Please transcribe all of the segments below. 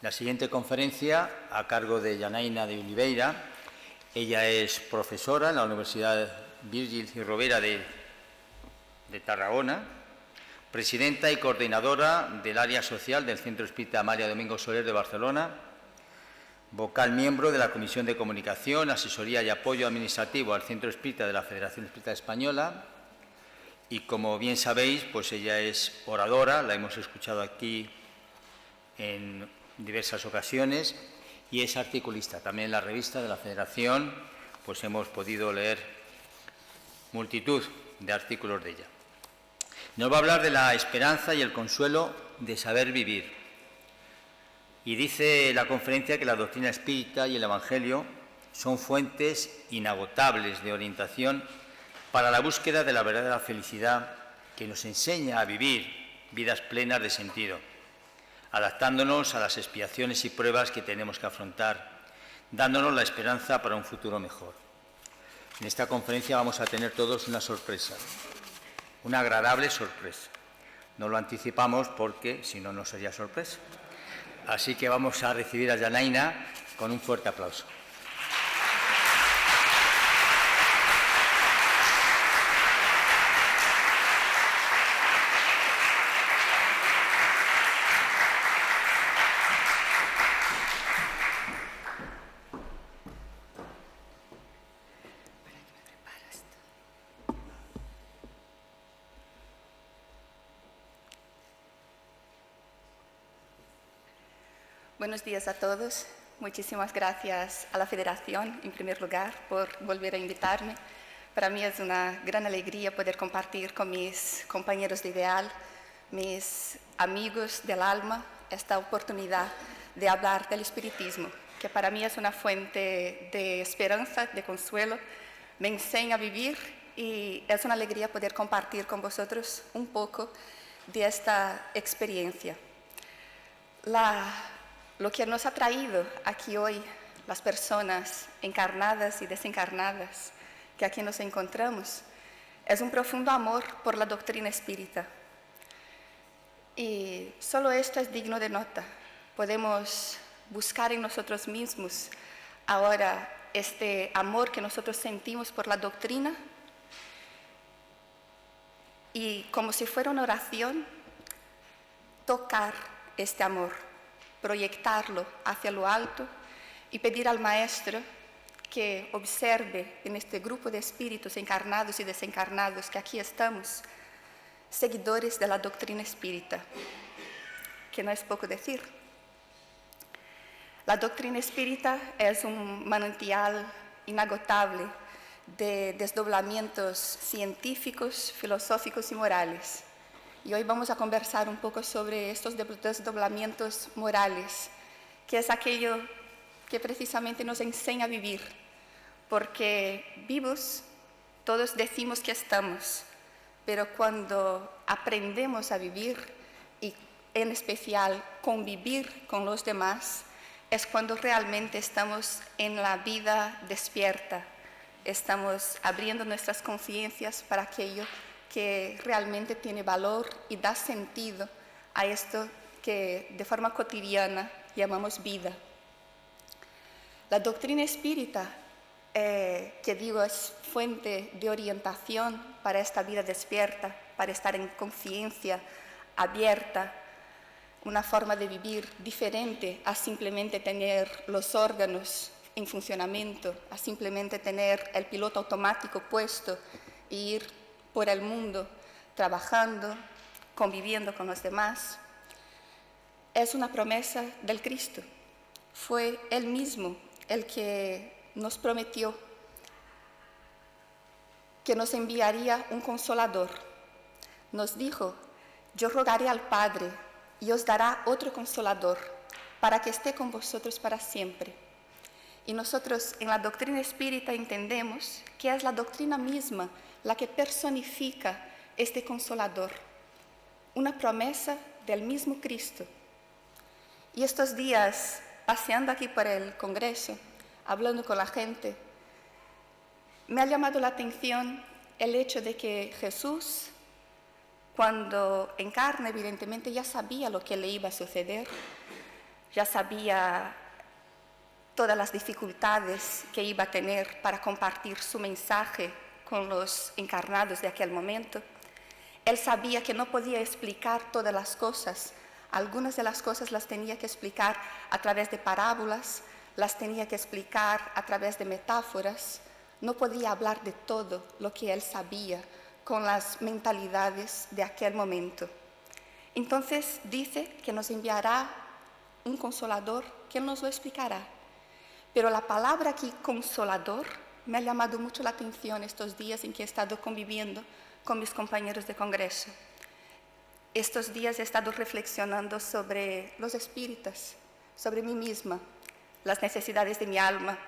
La siguiente conferencia, a cargo de Janaína de Oliveira. Ella es profesora en la Universidad Virgili y Rovira de Tarragona, presidenta y coordinadora del área social del Centro Espírita María Domingo Soler de Barcelona, vocal miembro de la Comisión de Comunicación, Asesoría y Apoyo Administrativo al Centro Espírita de la Federación Espírita Española. Y como bien sabéis, pues ella es oradora, la hemos escuchado aquí en diversas ocasiones, y es articulista. También en la revista de la Federación pues hemos podido leer multitud de artículos de ella. Nos va a hablar de la esperanza y el consuelo de saber vivir. Y dice la conferencia que la doctrina espírita y el Evangelio son fuentes inagotables de orientación para la búsqueda de la verdadera felicidad, que nos enseña a vivir vidas plenas de sentido, adaptándonos a las expiaciones y pruebas que tenemos que afrontar, dándonos la esperanza para un futuro mejor. En esta conferencia vamos a tener todos una sorpresa, una agradable sorpresa. No lo anticipamos porque si no, no sería sorpresa. Así que vamos a recibir a Janaína con un fuerte aplauso. Buenos días a todos. Muchísimas gracias a la Federación, en primer lugar, por volver a invitarme. Para mí es una gran alegría poder compartir con mis compañeros de ideal, mis amigos del alma, esta oportunidad de hablar del espiritismo, que para mí es una fuente de esperanza, de consuelo, me enseña a vivir y es una alegría poder compartir con vosotros un poco de esta experiencia. Lo que nos ha traído aquí hoy, las personas encarnadas y desencarnadas que aquí nos encontramos, es un profundo amor por la doctrina espírita. Y solo esto es digno de nota. Podemos buscar en nosotros mismos ahora este amor que nosotros sentimos por la doctrina y, como si fuera una oración, tocar este amor, proyectarlo hacia lo alto y pedir al Maestro que observe en este grupo de espíritus encarnados y desencarnados que aquí estamos, seguidores de la doctrina espírita, que no es poco decir. La doctrina espírita es un manantial inagotable de desdoblamientos científicos, filosóficos y morales. Y hoy vamos a conversar un poco sobre estos desdoblamientos morales, que es aquello que precisamente nos enseña a vivir, porque vivos todos decimos que estamos, pero cuando aprendemos a vivir y en especial convivir con los demás, es cuando realmente estamos en la vida despierta, estamos abriendo nuestras conciencias para aquello que realmente tiene valor y da sentido a esto que de forma cotidiana llamamos vida. La doctrina espírita, que digo es fuente de orientación para esta vida despierta, para estar en conciencia abierta, una forma de vivir diferente a simplemente tener los órganos en funcionamiento, a simplemente tener el piloto automático puesto e ir por el mundo, trabajando, conviviendo con los demás. Es una promesa del Cristo. Fue Él mismo el que nos prometió que nos enviaría un consolador. Nos dijo: yo rogaré al Padre y os dará otro consolador para que esté con vosotros para siempre. Y nosotros en la doctrina espírita entendemos que es la doctrina misma la que personifica este consolador, una promesa del mismo Cristo. Y estos días, paseando aquí por el Congreso, hablando con la gente, me ha llamado la atención el hecho de que Jesús, cuando encarna, evidentemente ya sabía lo que le iba a suceder, ya sabía todas las dificultades que iba a tener para compartir su mensaje con los encarnados de aquel momento. Él sabía que no podía explicar todas las cosas. Algunas de las cosas las tenía que explicar a través de parábolas, las tenía que explicar a través de metáforas. No podía hablar de todo lo que él sabía con las mentalidades de aquel momento. Entonces dice que nos enviará un consolador que nos lo explicará. Pero la palabra aquí, consolador, me ha llamado mucho la atención estos días en que he estado conviviendo con mis compañeros de congreso. Estos días he estado reflexionando sobre los espíritas, sobre mí misma, las necesidades de mi alma,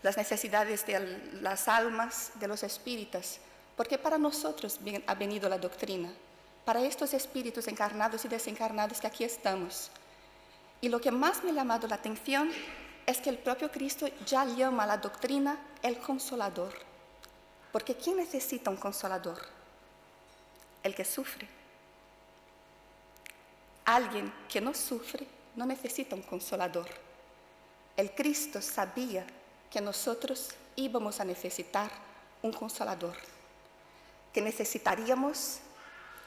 las necesidades de las almas de los espíritas, porque para nosotros ha venido la doctrina, para estos espíritus encarnados y desencarnados que aquí estamos. Y lo que más me ha llamado la atención es que el propio Cristo ya llama a la doctrina el consolador. Porque ¿quién necesita un consolador? El que sufre. Alguien que no sufre no necesita un consolador. El Cristo sabía que nosotros íbamos a necesitar un consolador, que necesitaríamos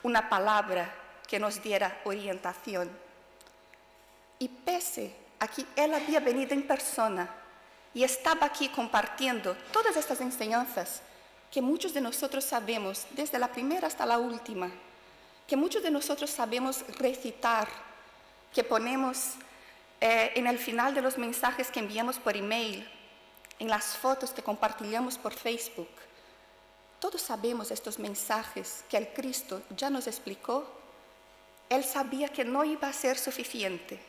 una palabra que nos diera orientación. Y pese aquí él había venido en persona y estaba aquí compartiendo todas estas enseñanzas que muchos de nosotros sabemos, desde la primera hasta la última, que muchos de nosotros sabemos recitar, que ponemos en el final de los mensajes que enviamos por email, en las fotos que compartimos por Facebook. Todos sabemos estos mensajes que el Cristo ya nos explicó. Él sabía que no iba a ser suficiente,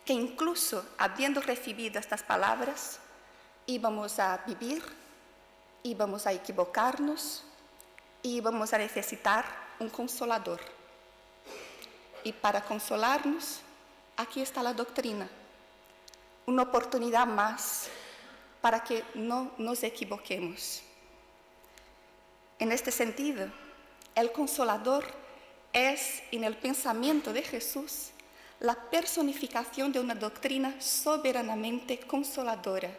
que incluso habiendo recibido estas palabras, íbamos a vivir, íbamos a equivocarnos, íbamos a necesitar un consolador. Y para consolarnos, aquí está la doctrina, una oportunidad más para que no nos equivoquemos. En este sentido, el consolador es, en el pensamiento de Jesús, la personificación de una doctrina soberanamente consoladora.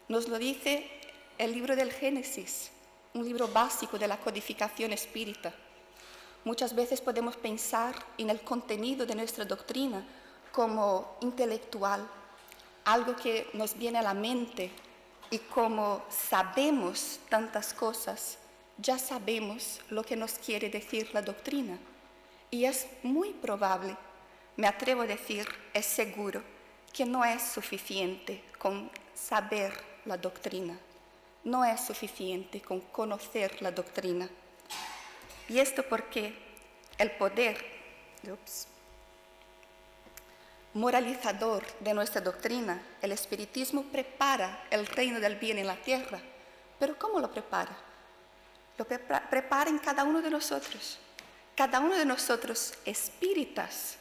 Nos lo dice el libro del Génesis, un libro básico de la codificación espírita. Muchas veces podemos pensar en el contenido de nuestra doctrina como intelectual, algo que nos viene a la mente, y como sabemos tantas cosas, ya sabemos lo que nos quiere decir la doctrina. Y es muy probable, me atrevo a decir, es seguro, que no es suficiente con saber la doctrina, no es suficiente con conocer la doctrina. Y esto porque el poder moralizador de nuestra doctrina, el espiritismo, prepara el reino del bien en la tierra. ¿Pero cómo lo prepara? Lo prepara en cada uno de nosotros. Cada uno de nosotros espíritas,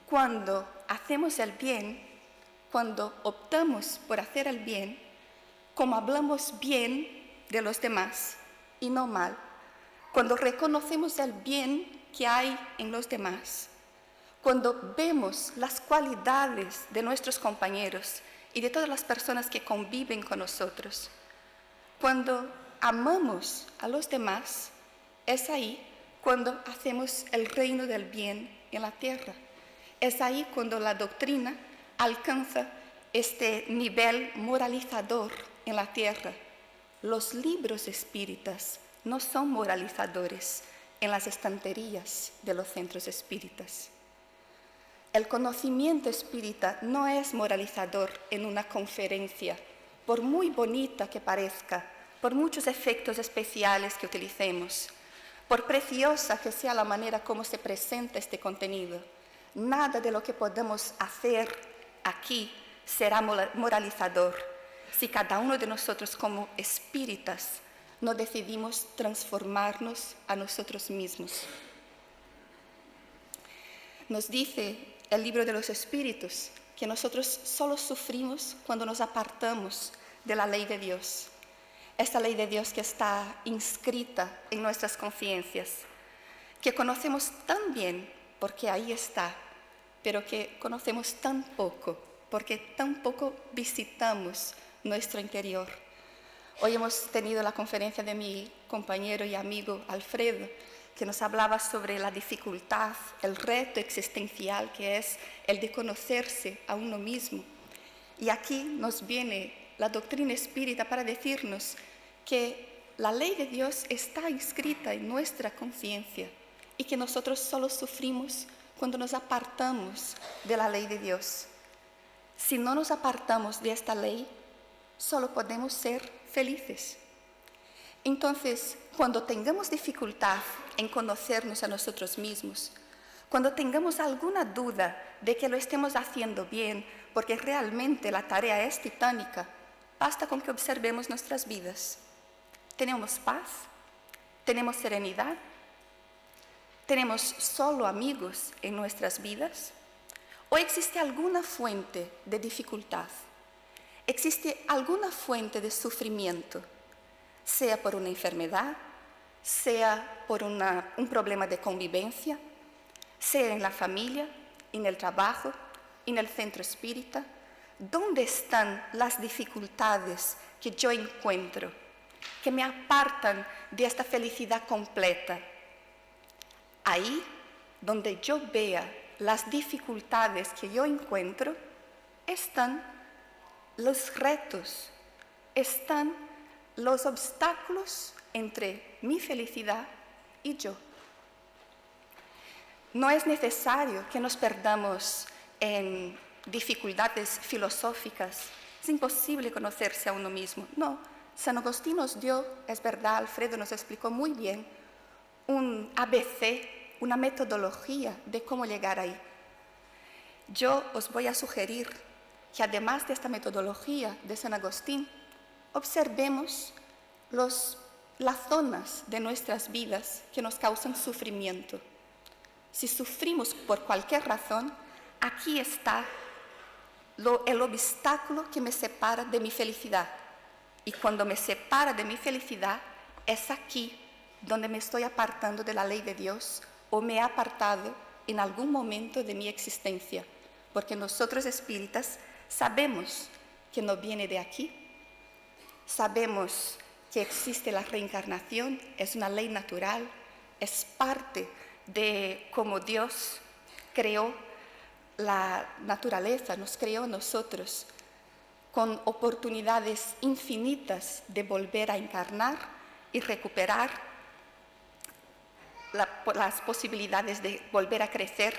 cuando hacemos el bien, cuando optamos por hacer el bien, como hablamos bien de los demás y no mal, cuando reconocemos el bien que hay en los demás, cuando vemos las cualidades de nuestros compañeros y de todas las personas que conviven con nosotros, cuando amamos a los demás, es ahí cuando hacemos el reino del bien en la tierra. Es ahí cuando la doctrina alcanza este nivel moralizador en la tierra. Los libros espíritas no son moralizadores en las estanterías de los centros espíritas. El conocimiento espírita no es moralizador en una conferencia, por muy bonita que parezca, por muchos efectos especiales que utilicemos, por preciosa que sea la manera como se presenta este contenido. Nada de lo que podemos hacer aquí será moralizador si cada uno de nosotros como espíritas no decidimos transformarnos a nosotros mismos. Nos dice el libro de los espíritus que nosotros solo sufrimos cuando nos apartamos de la ley de Dios. Esta ley de Dios que está inscrita en nuestras conciencias, que conocemos tan bien porque ahí está, pero que conocemos tan poco, porque tan poco visitamos nuestro interior. Hoy hemos tenido la conferencia de mi compañero y amigo Alfredo, que nos hablaba sobre la dificultad, el reto existencial que es el de conocerse a uno mismo. Y aquí nos viene la doctrina espírita para decirnos que la ley de Dios está inscrita en nuestra conciencia y que nosotros solo sufrimos cuando nos apartamos de la ley de Dios. Si no nos apartamos de esta ley, solo podemos ser felices. Entonces, cuando tengamos dificultad en conocernos a nosotros mismos, cuando tengamos alguna duda de que lo estemos haciendo bien, porque realmente la tarea es titánica, basta con que observemos nuestras vidas. ¿Tenemos paz? ¿Tenemos serenidad? ¿Tenemos solo amigos en nuestras vidas? ¿O existe alguna fuente de dificultad? ¿Existe alguna fuente de sufrimiento? Sea por una enfermedad, sea por un problema de convivencia, sea en la familia, en el trabajo, en el centro espírita. ¿Dónde están las dificultades que yo encuentro, que me apartan de esta felicidad completa? Ahí donde yo vea las dificultades que yo encuentro, están los retos, están los obstáculos entre mi felicidad y yo. No es necesario que nos perdamos en dificultades filosóficas. Es imposible conocerse a uno mismo. No, San Agustín nos dio, es verdad, Alfredo nos explicó muy bien, un ABC, una metodología de cómo llegar ahí. Yo os voy a sugerir que además de esta metodología de San Agustín, observemos las zonas de nuestras vidas que nos causan sufrimiento. Si sufrimos por cualquier razón, aquí está el obstáculo que me separa de mi felicidad. Y cuando me separa de mi felicidad, es aquí donde me estoy apartando de la ley de Dios o me he apartado en algún momento de mi existencia. Porque nosotros espíritas sabemos que no viene de aquí. Sabemos que existe la reencarnación, es una ley natural, es parte de cómo Dios creó la naturaleza, nos creó nosotros con oportunidades infinitas de volver a encarnar y recuperar las posibilidades de volver a crecer.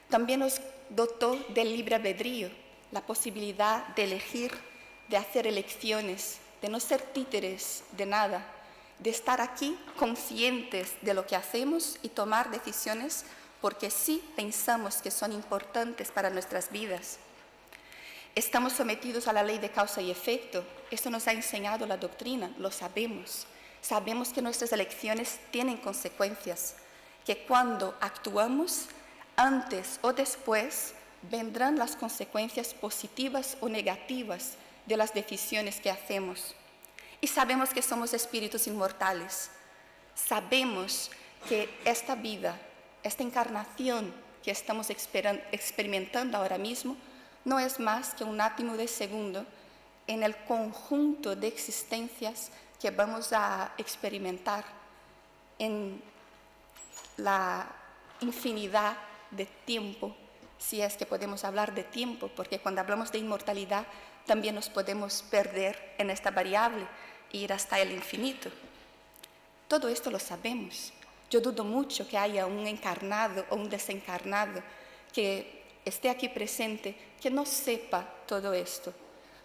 También nos dotó del libre albedrío, la posibilidad de elegir, de hacer elecciones, de no ser títeres de nada, de estar aquí conscientes de lo que hacemos y tomar decisiones porque sí pensamos que son importantes para nuestras vidas. Estamos sometidos a la ley de causa y efecto. Esto nos ha enseñado la doctrina, lo sabemos. Sabemos que nuestras elecciones tienen consecuencias, que cuando actuamos, antes o después, vendrán las consecuencias positivas o negativas de las decisiones que hacemos. Y sabemos que somos espíritus inmortales. Sabemos que esta vida, esta encarnación que estamos experimentando ahora mismo, no es más que un átimo de segundo en el conjunto de existencias que vamos a experimentar en la infinidad de tiempo, si es que podemos hablar de tiempo, porque cuando hablamos de inmortalidad también nos podemos perder en esta variable e ir hasta el infinito. Todo esto lo sabemos. Yo dudo mucho que haya un encarnado o un desencarnado que esté aquí presente que no sepa todo esto.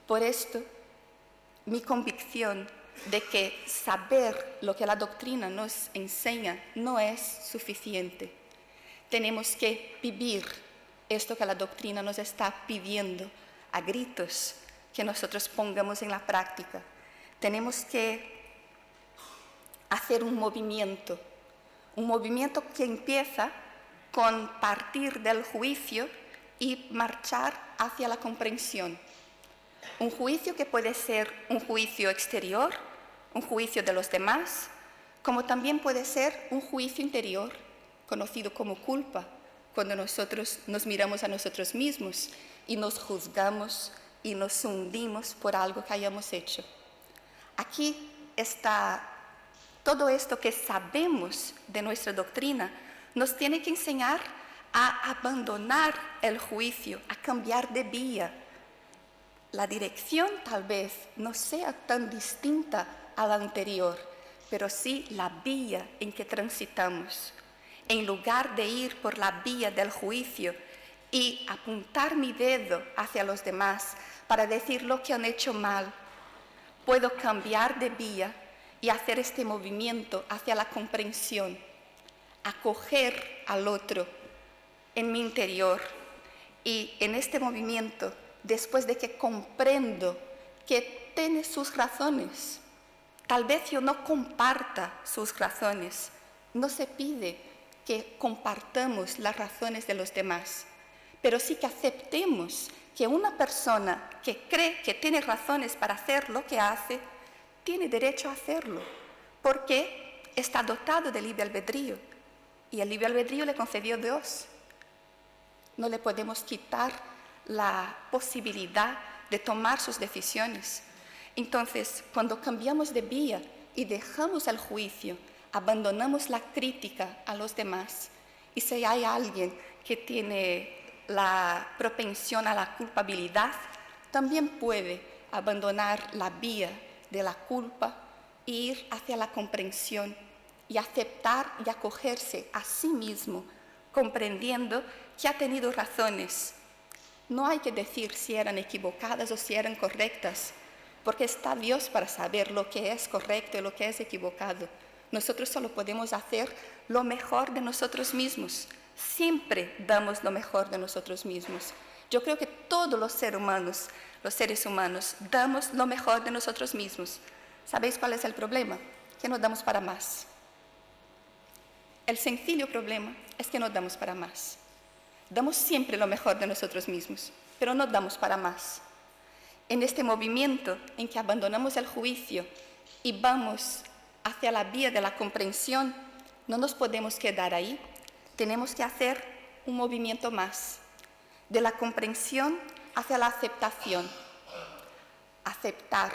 Por esto, mi convicción de que saber lo que la doctrina nos enseña no es suficiente. Tenemos que vivir esto que la doctrina nos está pidiendo a gritos, que nosotros pongamos en la práctica. Tenemos que hacer un movimiento que empieza con partir del juicio y marchar hacia la comprensión. Un juicio que puede ser un juicio exterior, un juicio de los demás, como también puede ser un juicio interior, conocido como culpa, cuando nosotros nos miramos a nosotros mismos y nos juzgamos y nos hundimos por algo que hayamos hecho. Aquí está todo esto que sabemos de nuestra doctrina, nos tiene que enseñar a abandonar el juicio, a cambiar de vía. La dirección tal vez no sea tan distinta a la anterior, pero sí la vía en que transitamos. En lugar de ir por la vía del juicio y apuntar mi dedo hacia los demás para decir lo que han hecho mal, puedo cambiar de vía y hacer este movimiento hacia la comprensión, acoger al otro en mi interior. Y en este movimiento, después de que comprendo que tiene sus razones, tal vez yo no comparta sus razones, no se pide que compartamos las razones de los demás, pero sí que aceptemos que una persona que cree que tiene razones para hacer lo que hace, tiene derecho a hacerlo, porque está dotado de libre albedrío, y el libre albedrío le concedió Dios. No le podemos quitar la posibilidad de tomar sus decisiones. Entonces, cuando cambiamos de vía y dejamos el juicio, abandonamos la crítica a los demás, y si hay alguien que tiene la propensión a la culpabilidad, también puede abandonar la vía de la culpa e ir hacia la comprensión y aceptar y acogerse a sí mismo, comprendiendo que ha tenido razones. No hay que decir si eran equivocadas o si eran correctas, porque está Dios para saber lo que es correcto y lo que es equivocado. Nosotros solo podemos hacer lo mejor de nosotros mismos. Siempre damos lo mejor de nosotros mismos. Yo creo que todos los seres humanos, damos lo mejor de nosotros mismos. ¿Sabéis cuál es el problema? Que no damos para más. El sencillo problema es que no damos para más. Damos siempre lo mejor de nosotros mismos, pero no damos para más. En este movimiento en que abandonamos el juicio y vamos hacia la vía de la comprensión, no nos podemos quedar ahí. Tenemos que hacer un movimiento más, de la comprensión hacia la aceptación. Aceptar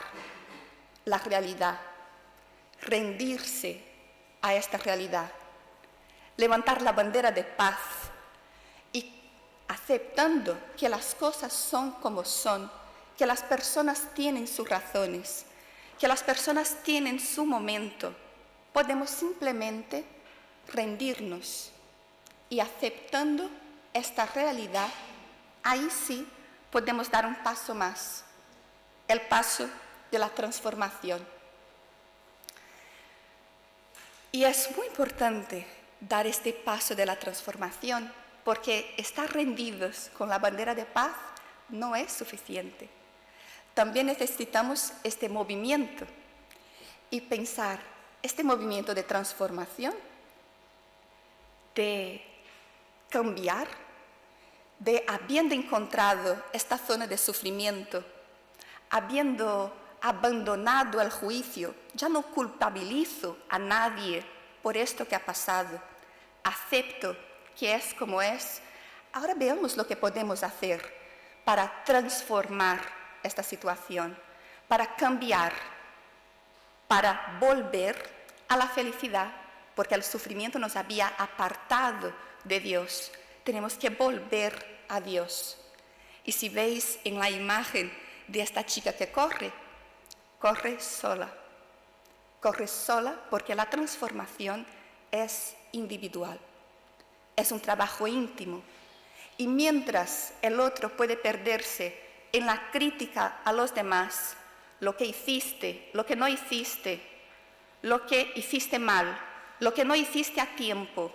la realidad, rendirse a esta realidad, levantar la bandera de paz y aceptando que las cosas son como son, que las personas tienen sus razones, que las personas tienen su momento, podemos simplemente rendirnos y aceptando esta realidad, ahí sí podemos dar un paso más, el paso de la transformación. Y es muy importante dar este paso de la transformación, porque estar rendidos con la bandera de paz no es suficiente. También necesitamos este movimiento y pensar, este movimiento de transformación, de cambiar, de habiendo encontrado esta zona de sufrimiento, habiendo abandonado el juicio, ya no culpabilizo a nadie por esto que ha pasado, acepto que es como es. Ahora veamos lo que podemos hacer para transformar esta situación, para cambiar, para volver a la felicidad, porque el sufrimiento nos había apartado de Dios. Tenemos que volver a Dios. Y si veis en la imagen de esta chica que corre sola. Corre sola porque la transformación es individual. Es un trabajo íntimo. Y mientras el otro puede perderse en la crítica a los demás, lo que hiciste, lo que no hiciste, lo que hiciste mal, lo que no hiciste a tiempo,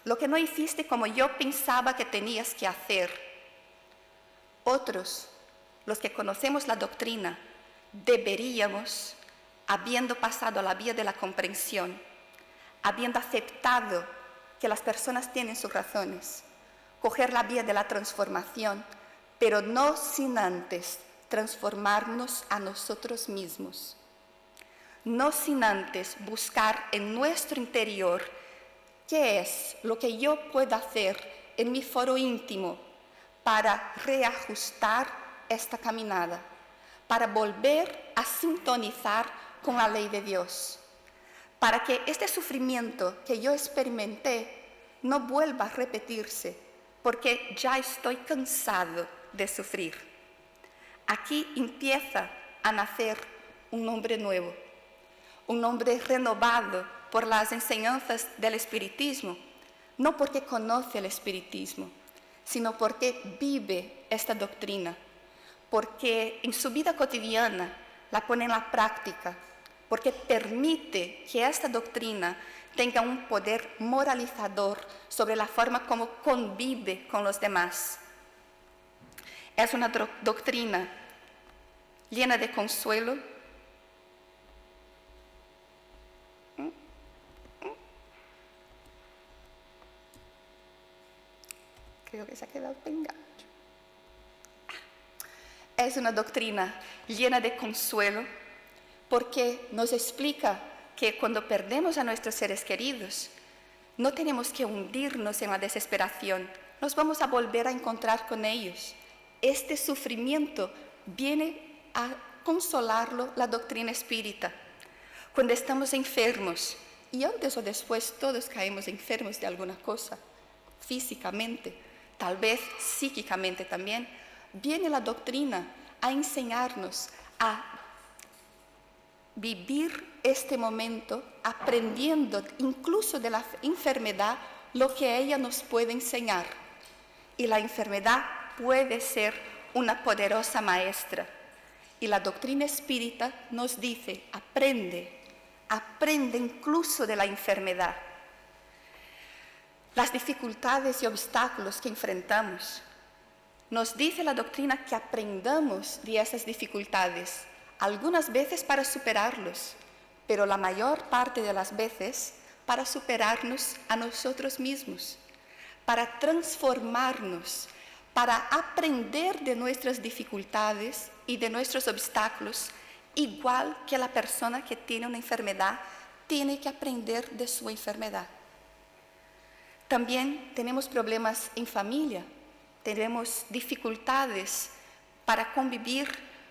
lo que no hiciste como yo pensaba que tenías que hacer. Otros, los que conocemos la doctrina, deberíamos, habiendo pasado a la vía de la comprensión, habiendo aceptado que las personas tienen sus razones, coger la vía de la transformación, pero no sin antes transformarnos a nosotros mismos, no sin antes buscar en nuestro interior qué es lo que yo puedo hacer en mi foro íntimo para reajustar esta caminada, para volver a sintonizar con la ley de Dios, para que este sufrimiento que yo experimenté no vuelva a repetirse, porque ya estoy cansado de sufrir. Aquí empieza a nacer un hombre nuevo, un hombre renovado por las enseñanzas del espiritismo, no porque conoce el espiritismo, sino porque vive esta doctrina, porque en su vida cotidiana la pone en la práctica, porque permite que esta doctrina tenga un poder moralizador sobre la forma como convive con los demás. Es una doctrina llena de consuelo, creo que se ha quedado pegado. Es una doctrina llena de consuelo porque nos explica que cuando perdemos a nuestros seres queridos, no tenemos que hundirnos en la desesperación, nos vamos a volver a encontrar con ellos. Este sufrimiento viene a consolarlo la doctrina espírita. Cuando estamos enfermos, y antes o después todos caemos enfermos de alguna cosa, físicamente, tal vez psíquicamente también, viene la doctrina a enseñarnos a vivir este momento aprendiendo incluso de la enfermedad lo que ella nos puede enseñar. Y la enfermedad puede ser una poderosa maestra. Y la doctrina espírita nos dice, aprende incluso de la enfermedad. Las dificultades y obstáculos que enfrentamos, nos dice la doctrina que aprendamos de esas dificultades, algunas veces para superarlos, pero la mayor parte de las veces para superarnos a nosotros mismos, para transformarnos, para aprender de nuestras dificultades y de nuestros obstáculos, igual que la persona que tiene una enfermedad tiene que aprender de su enfermedad. También tenemos problemas en familia, tenemos dificultades para convivir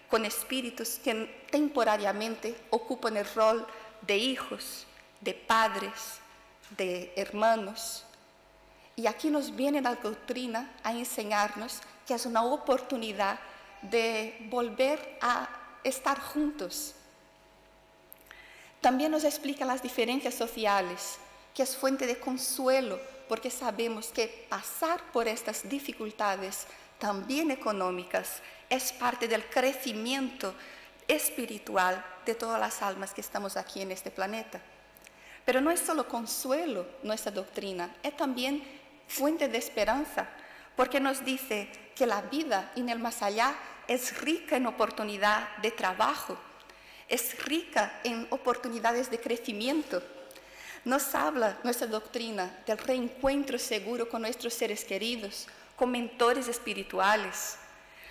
con espíritus que temporariamente ocupan el rol de hijos, de padres, de hermanos. Y aquí nos viene la doctrina a enseñarnos que es una oportunidad de volver a estar juntos. También nos explica las diferencias sociales, que es fuente de consuelo, porque sabemos que pasar por estas dificultades, también económicas, es parte del crecimiento espiritual de todas las almas que estamos aquí en este planeta. Pero no es solo consuelo nuestra doctrina, es también fuente de esperanza, porque nos dice que la vida en el más allá es rica en oportunidad de trabajo, es rica en oportunidades de crecimiento. Nos habla nuestra doctrina del reencuentro seguro con nuestros seres queridos, con mentores espirituales.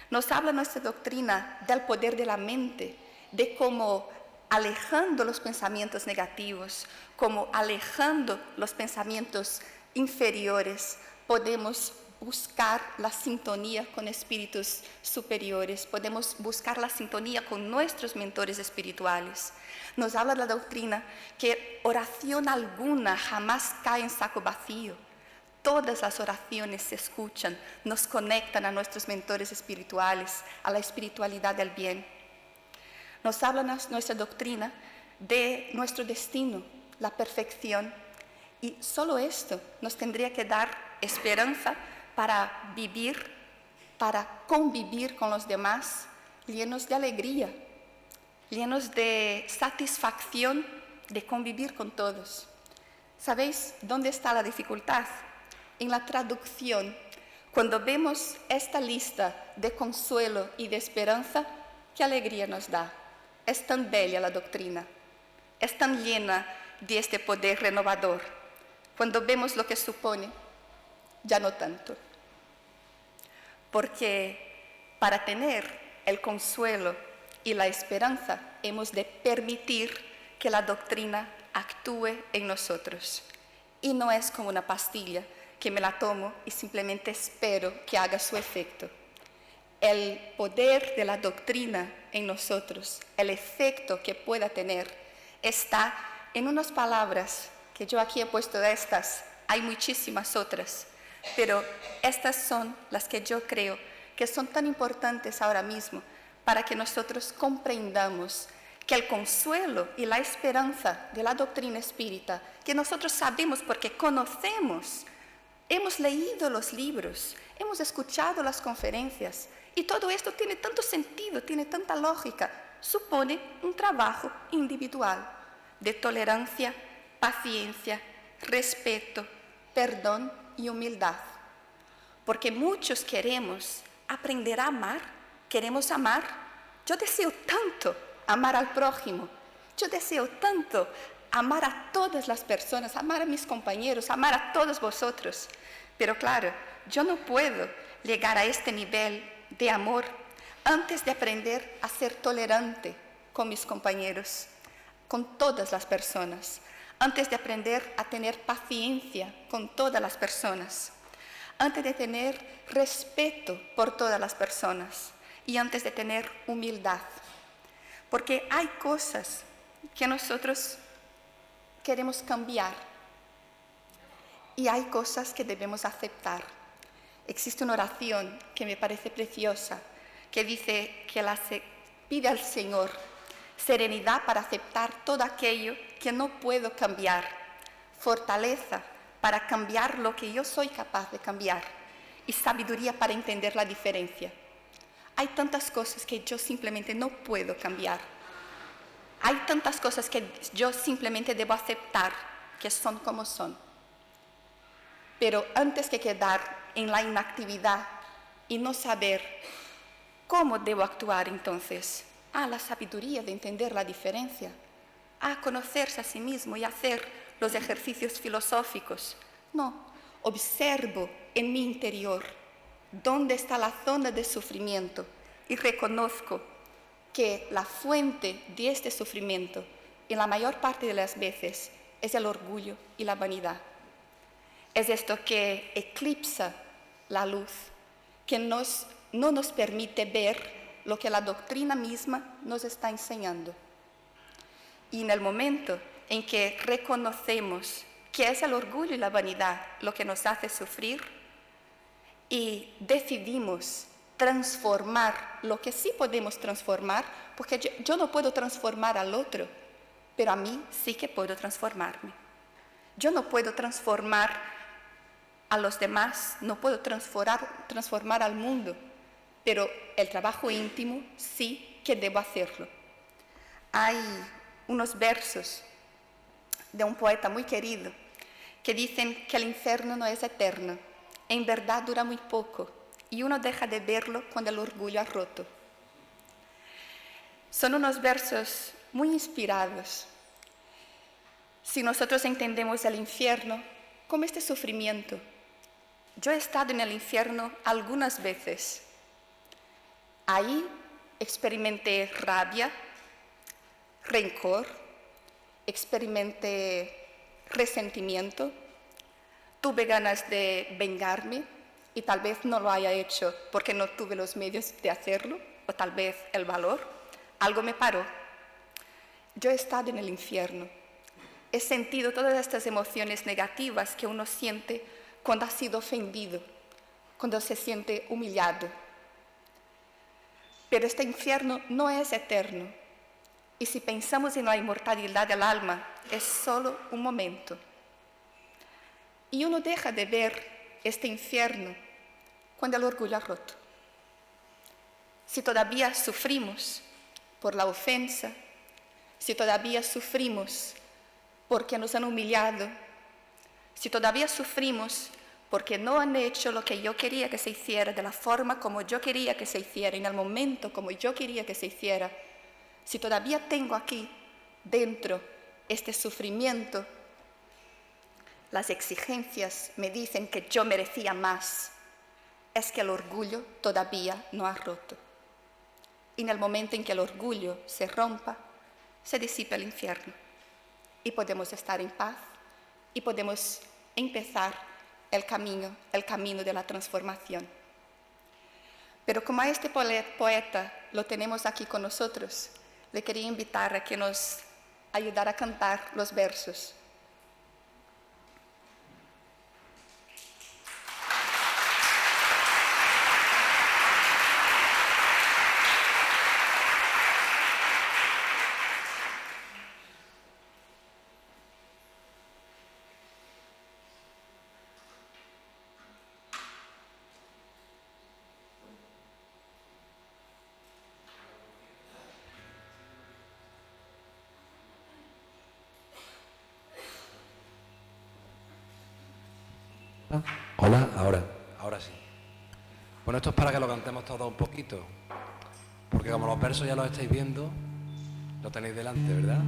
Nos habla nuestra doctrina del poder de la mente, de cómo alejando los pensamientos negativos, como alejando los pensamientos inferiores, podemos buscar la sintonía con espíritus superiores, podemos buscar la sintonía con nuestros mentores espirituales. Nos habla la doctrina que oración alguna jamás cae en saco vacío. Todas las oraciones se escuchan, nos conectan a nuestros mentores espirituales, a la espiritualidad del bien. Nos habla nuestra doctrina de nuestro destino, la perfección. Y solo esto nos tendría que dar esperanza para vivir, para convivir con los demás, llenos de alegría, llenos de satisfacción de convivir con todos. ¿Sabéis dónde está la dificultad? En la traducción. Cuando vemos esta lista de consuelo y de esperanza, ¿qué alegría nos da? Es tan bella la doctrina, es tan llena de este poder renovador. Cuando vemos lo que supone, ya no tanto. Porque para tener el consuelo y la esperanza, hemos de permitir que la doctrina actúe en nosotros. Y no es como una pastilla que me la tomo y simplemente espero que haga su efecto. El poder de la doctrina en nosotros, el efecto que pueda tener, está en unas palabras que yo aquí he puesto estas. Hay muchísimas otras, pero estas son las que yo creo que son tan importantes ahora mismo para que nosotros comprendamos que el consuelo y la esperanza de la doctrina espírita, que nosotros sabemos porque conocemos, hemos leído los libros, hemos escuchado las conferencias, y todo esto tiene tanto sentido, tiene tanta lógica, supone un trabajo individual de tolerancia, paciencia, respeto, perdón y humildad. Porque muchos queremos aprender a amar, queremos amar. Yo deseo tanto amar al prójimo, yo deseo tanto amar a todas las personas, amar a mis compañeros, amar a todos vosotros. Pero claro, yo no puedo llegar a este nivel de amor antes de aprender a ser tolerante con mis compañeros, con todas las personas, antes de aprender a tener paciencia con todas las personas, antes de tener respeto por todas las personas y antes de tener humildad. Porque hay cosas que nosotros queremos cambiar y hay cosas que debemos aceptar. Existe una oración que me parece preciosa, que dice que pide al Señor serenidad para aceptar todo aquello que no puedo cambiar, fortaleza para cambiar lo que yo soy capaz de cambiar y sabiduría para entender la diferencia. Hay tantas cosas que yo simplemente no puedo cambiar. Hay tantas cosas que yo simplemente debo aceptar, que son como son. Pero antes que quedar en la inactividad y no saber cómo debo actuar entonces, la sabiduría de entender la diferencia, conocerse a sí mismo y hacer los ejercicios filosóficos. No, observo en mi interior dónde está la zona de sufrimiento y reconozco que la fuente de este sufrimiento, en la mayor parte de las veces, es el orgullo y la vanidad. Es esto que eclipsa la luz, que no nos permite ver lo que la doctrina misma nos está enseñando. Y en el momento en que reconocemos que es el orgullo y la vanidad lo que nos hace sufrir y decidimos transformar lo que sí podemos transformar, porque yo no puedo transformar al otro, pero a mí sí que puedo transformarme. Yo no puedo transformar a los demás, no puedo transformar al mundo, pero el trabajo íntimo sí que debo hacerlo. Hay unos versos de un poeta muy querido que dicen que el infierno no es eterno, en verdad dura muy poco y uno deja de verlo cuando el orgullo ha roto. Son unos versos muy inspirados. Si nosotros entendemos el infierno como este sufrimiento, yo he estado en el infierno algunas veces. Ahí experimenté rabia, rencor, experimenté resentimiento, tuve ganas de vengarme y tal vez no lo haya hecho porque no tuve los medios de hacerlo o tal vez el valor. Algo me paró. Yo he estado en el infierno. He sentido todas estas emociones negativas que uno siente cuando ha sido ofendido, cuando se siente humillado. Pero este infierno no es eterno. Y si pensamos en la inmortalidad del alma, es solo un momento. Y uno deja de ver este infierno cuando el orgullo ha roto. Si todavía sufrimos por la ofensa, si todavía sufrimos porque nos han humillado, si todavía sufrimos porque no han hecho lo que yo quería que se hiciera, de la forma como yo quería que se hiciera, en el momento como yo quería que se hiciera, si todavía tengo aquí dentro este sufrimiento, las exigencias me dicen que yo merecía más, es que el orgullo todavía no ha roto. Y en el momento en que el orgullo se rompa, se disipa el infierno y podemos estar en paz y podemos empezar el camino de la transformación. Pero como a este poeta lo tenemos aquí con nosotros, le quería invitar a que nos ayudara a cantar los versos. Hola, ahora sí. Bueno, esto es para que lo cantemos todos un poquito, porque como los versos ya los estáis viendo, lo tenéis delante, ¿verdad?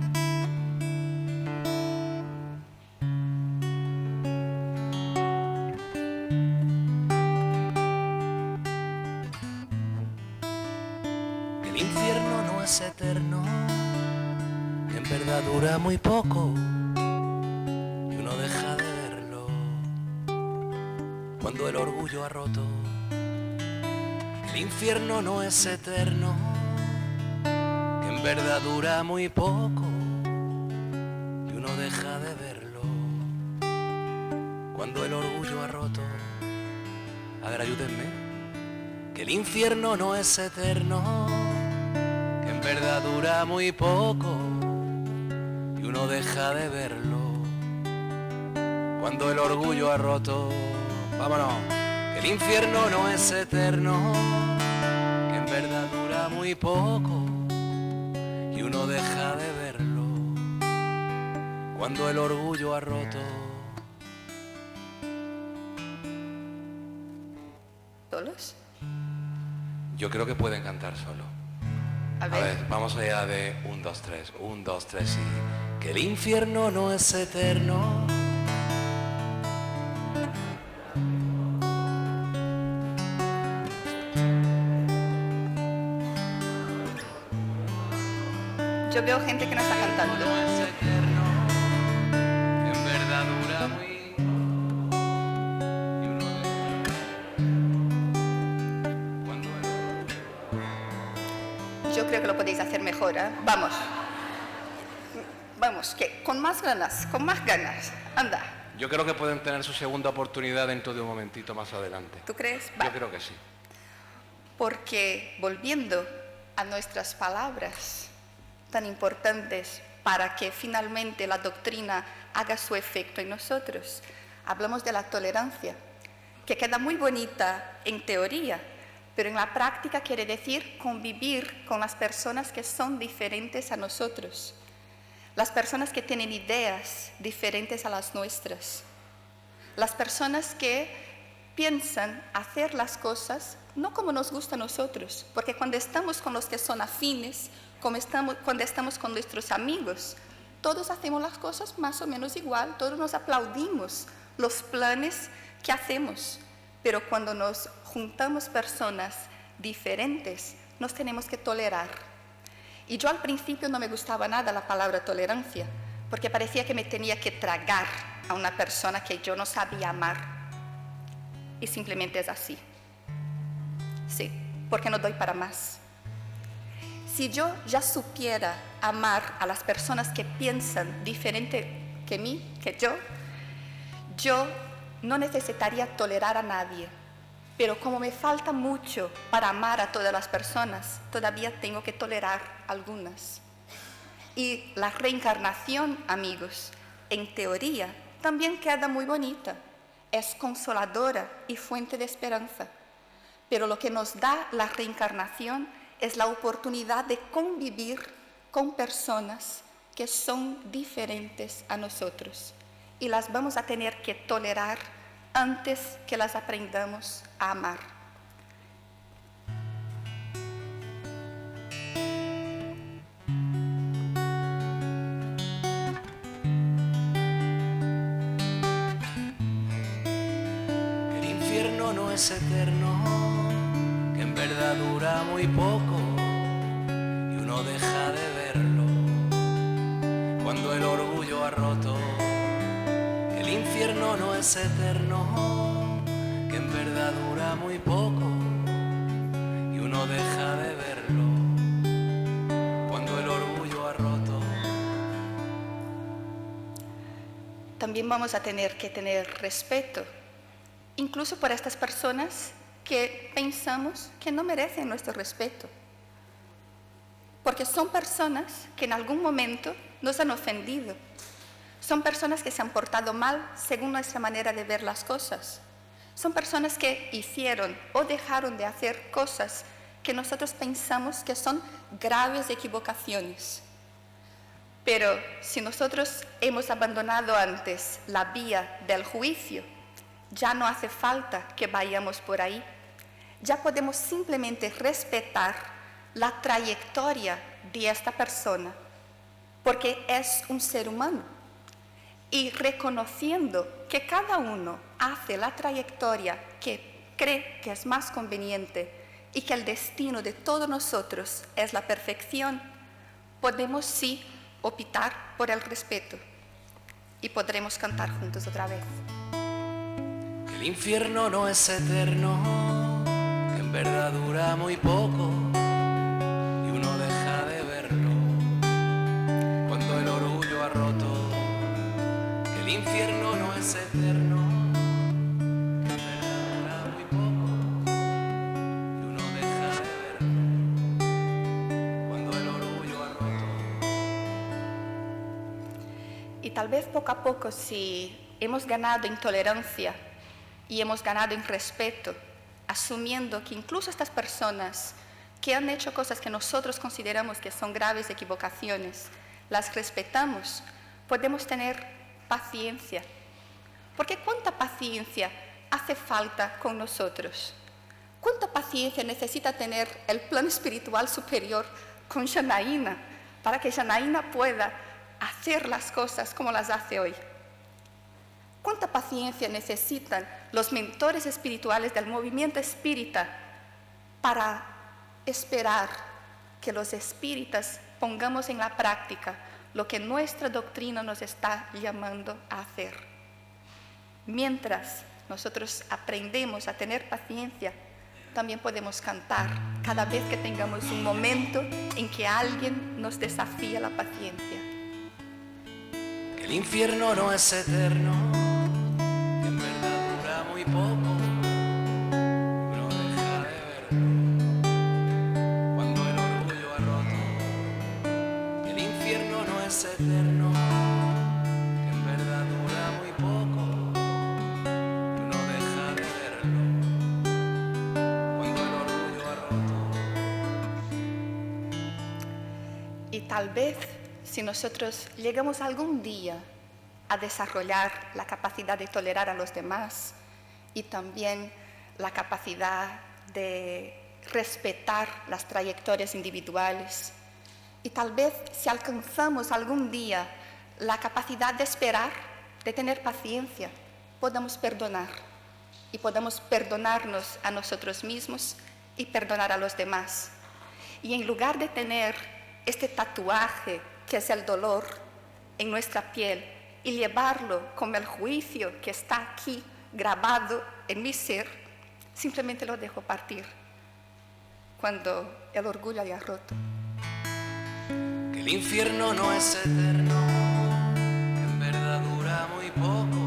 El infierno no es eterno, en verdad dura muy poco, y uno deja de verlo cuando el orgullo ha roto. El infierno no es eterno, que en verdad dura muy poco, y uno deja de verlo cuando el orgullo ha roto. A ver, ayúdenme. Que el infierno no es eterno, que en verdad dura muy poco, y uno deja de verlo cuando el orgullo ha roto. Vámonos. Que el infierno no es eterno, que en verdad dura muy poco, y uno deja de verlo cuando el orgullo ha roto. ¿Solos? Yo creo que pueden cantar solo. A A ver. ver, vamos allá de 1, 2, 3, 1, 2, 3 y... Que el infierno no es eterno. Yo veo gente que no está cantando. No es eterno, que en verdad dura muy... y uno deja- cuando el- Yo creo que lo podéis hacer mejor, ¿eh? Vamos. Vamos, que con más ganas, anda. Yo creo que pueden tener su segunda oportunidad dentro de un momentito más adelante. ¿Tú crees? Yo creo que sí. Porque volviendo a nuestras palabras tan importantes para que finalmente la doctrina haga su efecto en nosotros, hablamos de la tolerancia, que queda muy bonita en teoría, pero en la práctica quiere decir convivir con las personas que son diferentes a nosotros, las personas que tienen ideas diferentes a las nuestras, las personas que piensan hacer las cosas no como nos gusta a nosotros, porque cuando estamos con los que son afines, cuando estamos con nuestros amigos, todos hacemos las cosas más o menos igual, todos nos aplaudimos los planes que hacemos, pero cuando nos juntamos personas diferentes, nos tenemos que tolerar. Y yo al principio no me gustaba nada la palabra tolerancia, porque parecía que me tenía que tragar a una persona que yo no sabía amar. Y simplemente es así. Sí, porque no doy para más. Si yo ya supiera amar a las personas que piensan diferente que mí, que yo no necesitaría tolerar a nadie. Pero como me falta mucho para amar a todas las personas, todavía tengo que tolerar algunas. Y la reencarnación, amigos, en teoría, también queda muy bonita. Es consoladora y fuente de esperanza. Pero lo que nos da la reencarnación es la oportunidad de convivir con personas que son diferentes a nosotros. Y las vamos a tener que tolerar antes que las aprendamos a amar. El infierno no es eterno, que en verdad dura muy poco, y uno deja de verlo cuando el orgullo ha roto. El infierno infierno no es eterno, que en verdad dura muy poco y uno deja de verlo cuando el orgullo ha roto. También vamos a tener que tener respeto, incluso por estas personas que pensamos que no merecen nuestro respeto. Porque son personas que en algún momento nos han ofendido. Son personas que se han portado mal según nuestra manera de ver las cosas. Son personas que hicieron o dejaron de hacer cosas que nosotros pensamos que son graves equivocaciones. Pero si nosotros hemos abandonado antes la vía del juicio, ya no hace falta que vayamos por ahí. Ya podemos simplemente respetar la trayectoria de esta persona, porque es un ser humano. Y reconociendo que cada uno hace la trayectoria que cree que es más conveniente y que el destino de todos nosotros es la perfección, podemos sí optar por el respeto y podremos cantar juntos otra vez. El infierno no es eterno, que en verdad dura muy poco y uno deja de verlo cuando el orgullo ha roto. El infierno no es eterno, que en verdad dura muy poco y uno deja de verlo cuando el orgullo ha roto. Y tal vez poco a poco, si hemos ganado en tolerancia y hemos ganado en respeto, asumiendo que incluso estas personas que han hecho cosas que nosotros consideramos que son graves equivocaciones, las respetamos, podemos tener paciencia. Porque ¿cuánta paciencia hace falta con nosotros? ¿Cuánta paciencia necesita tener el plan espiritual superior con Janaína para que Janaína pueda hacer las cosas como las hace hoy? ¿Cuánta paciencia necesitan los mentores espirituales del movimiento espírita para esperar que los espíritas pongamos en la práctica lo que nuestra doctrina nos está llamando a hacer? Mientras nosotros aprendemos a tener paciencia, también podemos cantar cada vez que tengamos un momento en que alguien nos desafía la paciencia. El infierno no es eterno, que en verdad dura muy poco, uno deja de verlo cuando el orgullo ha roto. El infierno no es eterno, que en verdad dura muy poco, uno deja de verlo cuando el orgullo ha roto. Y tal vez si nosotros llegamos algún día a desarrollar la capacidad de tolerar a los demás y también la capacidad de respetar las trayectorias individuales, y tal vez si alcanzamos algún día la capacidad de esperar, de tener paciencia, podamos perdonar y podamos perdonarnos a nosotros mismos y perdonar a los demás. Y en lugar de tener este tatuaje que es el dolor en nuestra piel y llevarlo como el juicio que está aquí grabado en mi ser, simplemente lo dejo partir cuando el orgullo haya roto. Que el infierno no es eterno, que en verdad dura muy poco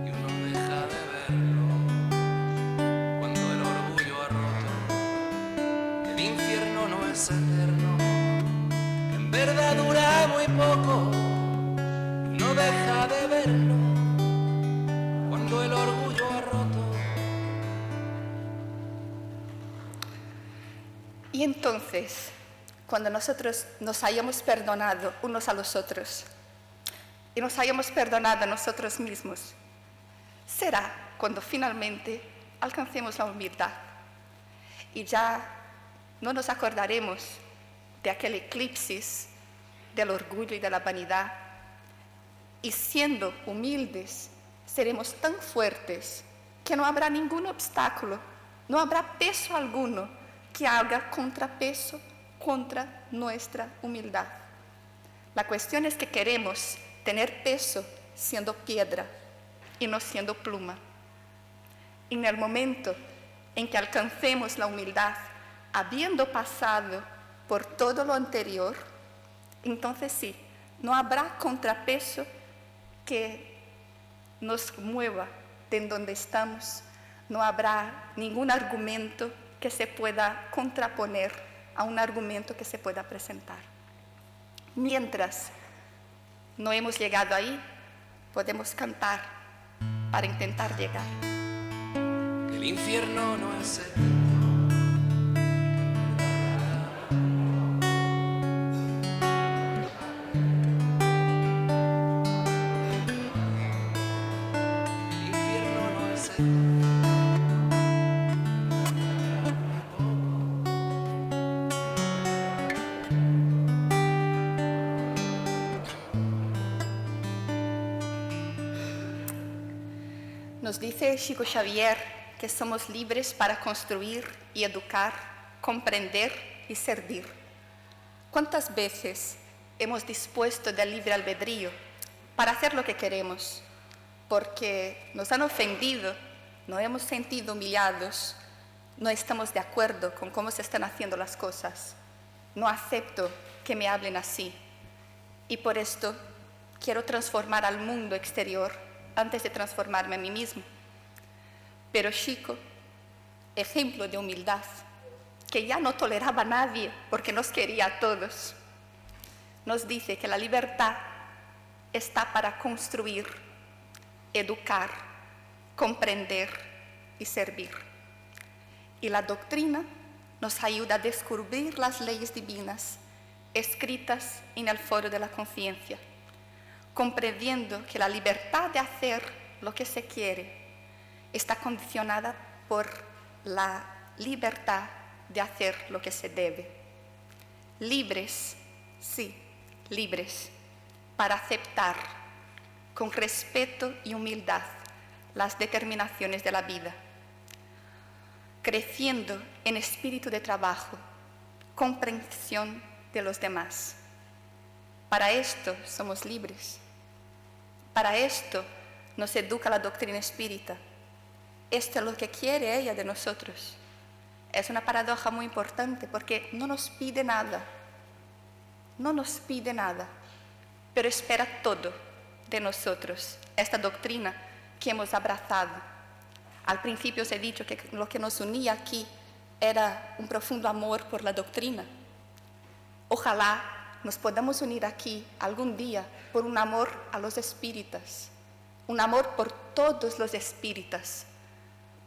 y uno deja de verlo cuando el orgullo ha roto. Que el infierno no es eterno, que en verdad dura muy poco y uno deja de verlo cuando el orgullo ha roto. Y entonces, cuando nosotros nos hayamos perdonado unos a los otros y nos hayamos perdonado a nosotros mismos, será cuando finalmente alcancemos la humildad y ya no nos acordaremos de aquel eclipsis del orgullo y de la vanidad, y siendo humildes seremos tan fuertes que no habrá ningún obstáculo, no habrá peso alguno que haga contrapeso contra nuestra humildad. La cuestión es que queremos tener peso siendo piedra y no siendo pluma. En el momento en que alcancemos la humildad, habiendo pasado por todo lo anterior, entonces sí, no habrá contrapeso que nos mueva de donde estamos, no habrá ningún argumento que se pueda contraponer a un argumento que se pueda presentar. Mientras no hemos llegado ahí, podemos cantar para intentar llegar. El infierno no es Nos dice Chico Xavier que somos libres para construir y educar, comprender y servir. ¿Cuántas veces hemos dispuesto del libre albedrío para hacer lo que queremos? Porque nos han ofendido, nos hemos sentido humillados, no estamos de acuerdo con cómo se están haciendo las cosas, no acepto que me hablen así. Y por esto quiero transformar al mundo exterior antes de transformarme a mí mismo. Pero Chico, ejemplo de humildad, que ya no toleraba a nadie porque nos quería a todos, nos dice que la libertad está para construir, educar, comprender y servir. Y la doctrina nos ayuda a descubrir las leyes divinas escritas en el foro de la conciencia, comprendiendo que la libertad de hacer lo que se quiere está condicionada por la libertad de hacer lo que se debe. Libres, sí, libres, para aceptar con respeto y humildad las determinaciones de la vida, creciendo en espíritu de trabajo, comprensión de los demás. Para esto somos libres. Para esto nos educa la doctrina espírita. Esto es lo que quiere ella de nosotros. Es una paradoja muy importante porque no nos pide nada. No nos pide nada, pero espera todo de nosotros. Esta doctrina que hemos abrazado. Al principio os he dicho que lo que nos unía aquí era un profundo amor por la doctrina. Ojalá nos podamos unir aquí algún día por un amor a los espíritas, un amor por todos los espíritas,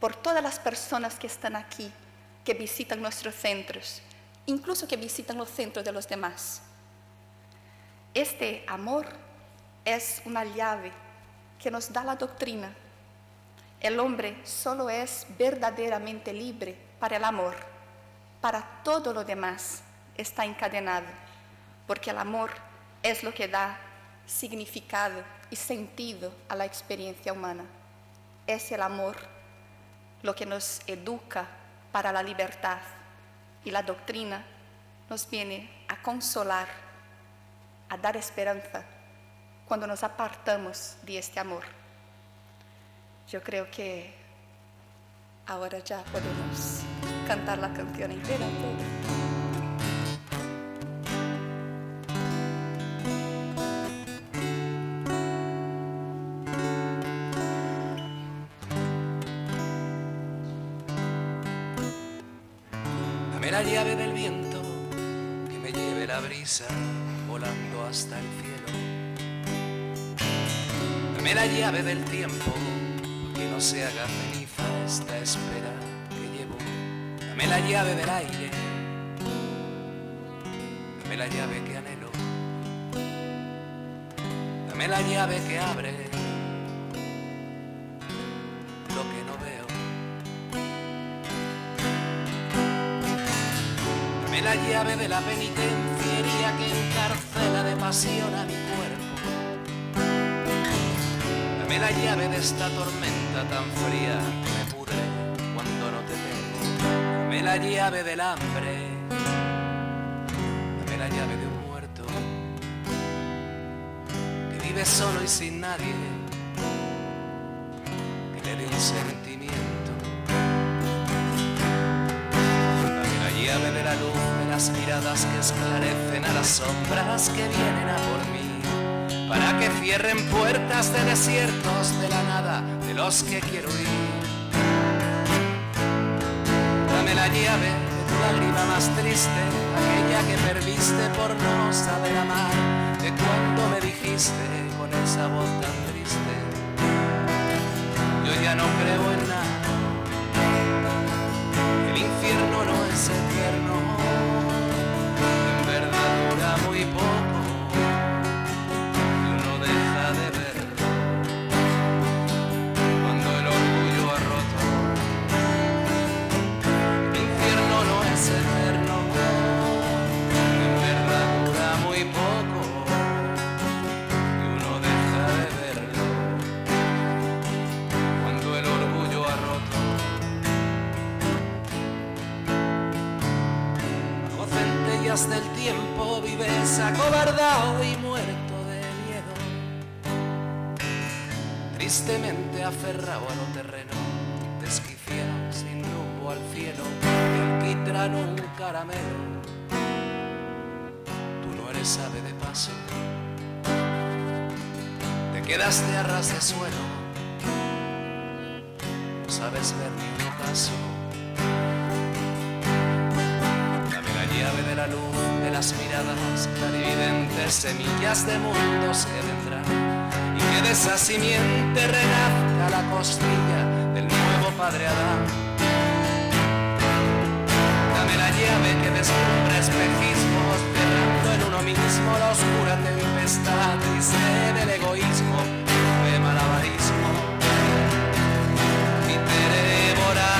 por todas las personas que están aquí, que visitan nuestros centros, incluso que visitan los centros de los demás. Este amor es una llave que nos da la doctrina. El hombre solo es verdaderamente libre para el amor. Para todo lo demás está encadenado, porque el amor es lo que da significado y sentido a la experiencia humana. Es el amor lo que nos educa para la libertad, y la doctrina nos viene a consolar, a dar esperanza cuando nos apartamos de este amor. Yo creo que ahora ya podemos cantar la canción entera. Dame la llave del viento, que me lleve la brisa volando hasta el cielo. Dame la llave del tiempo, que no se haga ceniza esta espera que llevo. Dame la llave del aire, dame la llave que anhelo. Dame la llave que abre lo que no veo. Dame la llave de la penitenciaría que encarcela de pasión a mi cuerpo. Dame la llave de esta tormenta tan fría que me pudre cuando no te tengo. Dame la llave del hambre, dame la llave de un muerto que vive solo y sin nadie que le dé un sentimiento. Dame la llave de la luz de las miradas que esclarecen a las sombras que vienen a por mí, para que cierren puertas de desiertos de la nada de los que quiero ir. Dame la llave de tu lágrima más triste, aquella que perdiste por no saber amar, de cuando me dijiste con esa voz tan triste, yo ya no creo en nada, el infierno no es eterno, en verdad dura muy poco y uno deja de verlo cuando el orgullo ha roto. El infierno no es eterno, en verdad dura muy poco y uno deja de verlo cuando el orgullo ha roto. Bajo centellas del tiempo vives acobardado y muerto de miedo, tristemente aferrado a lo terreno, desquiciado sin rumbo al cielo, de alquitrán un caramelo. Tú no eres ave de paso, te quedaste a ras de suelo, no sabes ver ni un ocaso. Dame la llave de la luz de las miradas, clarividentes semillas de mundos que vendrán, y que de esa simiente renazca la costilla del nuevo padre Adán. Dame la llave que descubre espejismos, cerrando en uno mismo la oscura tempestad triste del egoísmo, de malabarismo, y te devorar.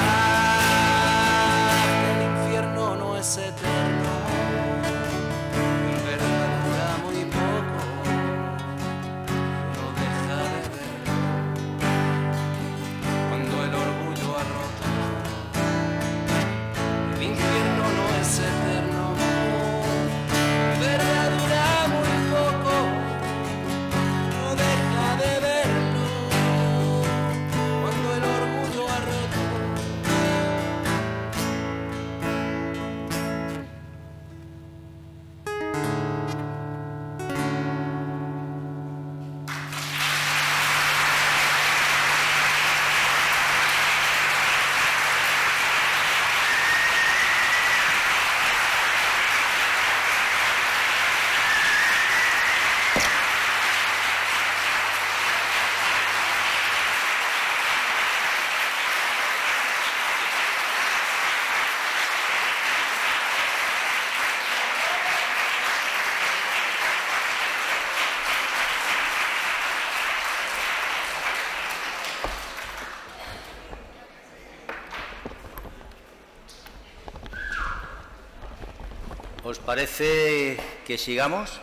El infierno no es eterno, en verdad dura muy poco, uno deja de verlo cuando el orgullo ha roto. El infierno no es eterno, en verdad dura muy poco, uno deja de verlo cuando el orgullo ha roto. ¿Os parece que sigamos?